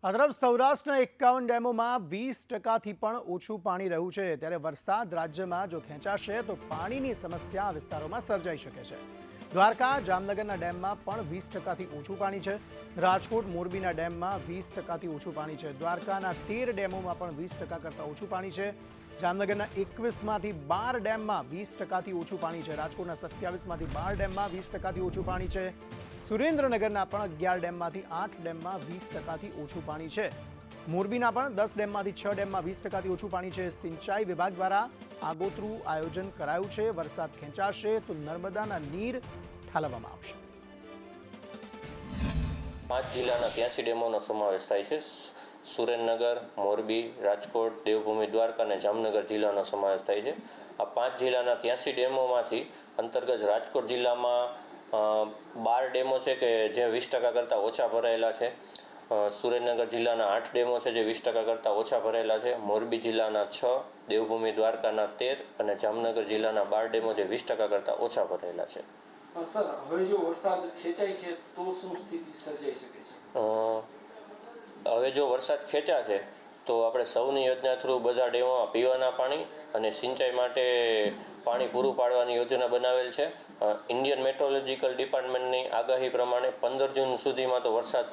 આ તરફ સૌરાષ્ટ્રના 51 ડેમોમાં 20%થી પણ ઓછું પાણી રહ્યું છે, ત્યારે વરસાદ રાજ્યમાં જો ખેંચાશે તો પાણીની સમસ્યા આ વિસ્તારોમાં સર્જાઈ શકે છે। દ્વારકા જામનગરના ડેમમાં પણ 20%થી ઓછું પાણી છે। રાજકોટ મોરબીના ડેમમાં 20%થી ઓછું પાણી છે। દ્વારકાના 13 ડેમોમાં પણ 20% કરતાં ઓછું પાણી છે। જામનગરના 21માંથી 12 ડેમમાં 20%થી ઓછું પાણી છે। રાજકોટના 27માંથી 12 ડેમમાં 20%થી ઓછું પાણી છે। સુરેન્દ્રનગરના પણ 11 ડેમમાંથી 8 ડેમમાં 20%થી ઓછું પાણી છે। મોરબીના પણ 10 ડેમમાંથી 6 ડેમમાં 20%થી ઓછું પાણી છે। સિંચાઈ વિભાગ દ્વારા આગોતરું આયોજન કરાયું છે। વરસાદ ખેંચાશે તો નર્મદાના નીર ઠાલવવામાં આવશે। 5 જિલ્લાના 83 ડેમોનો સમાવેશ થાય છે। સુરેન્દ્રનગર, મોરબી, રાજકોટ, દેવભૂમિ, દ્વારકા અને જામનગર જિલ્લાનો સમાવેશ થાય છે। આ 5 જિલ્લાના 83 ડેમોમાંથી અંતર્ગત રાજકોટ જિલ્લામાં 12 ડેમો છે કે જે 20% કરતાં ઓછા ભરાયેલા છે। સુરેન્દ્રનગર જિલ્લાના 8 ડેમો છે જે 20% કરતાં ઓછા ભરાયેલા છે। મોરબી જિલ્લાના 6, દેવભૂમિ દ્વારકાના 13 અને જામનગર જિલ્લાના 12 ડેમો જે 20% કરતાં ઓછા ભરાયેલા છે। સર, હવે જો વરસાદ ખેંચાય છે તો શું સ્થિતિ સર્જાઈ શકે છે? હવે જો વરસાદ ખેંચાશે તો આપણે સૌની યોજના થ્રુ બધા ડેમોમાં પીવાના પાણી અને સિંચાઈ માટે પાણી પૂરું પાડવાની યોજના બનાવેલ છે। ઇન્ડિયન મેટ્રોલોજીકલ ડિપાર્ટમેન્ટની આગાહી પ્રમાણે 15 જૂન સુધીમાં તો વરસાદ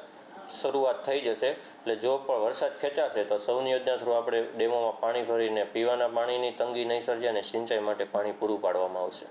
શરૂઆત થઈ જશે। એટલે જો પણ વરસાદ ખેંચાશે તો સૌની યોજના થ્રુ આપણે ડેમોમાં પાણી ભરીને પીવાના પાણીની તંગી નહીં સર્જે અને સિંચાઈ માટે પાણી પૂરું પાડવામાં આવશે।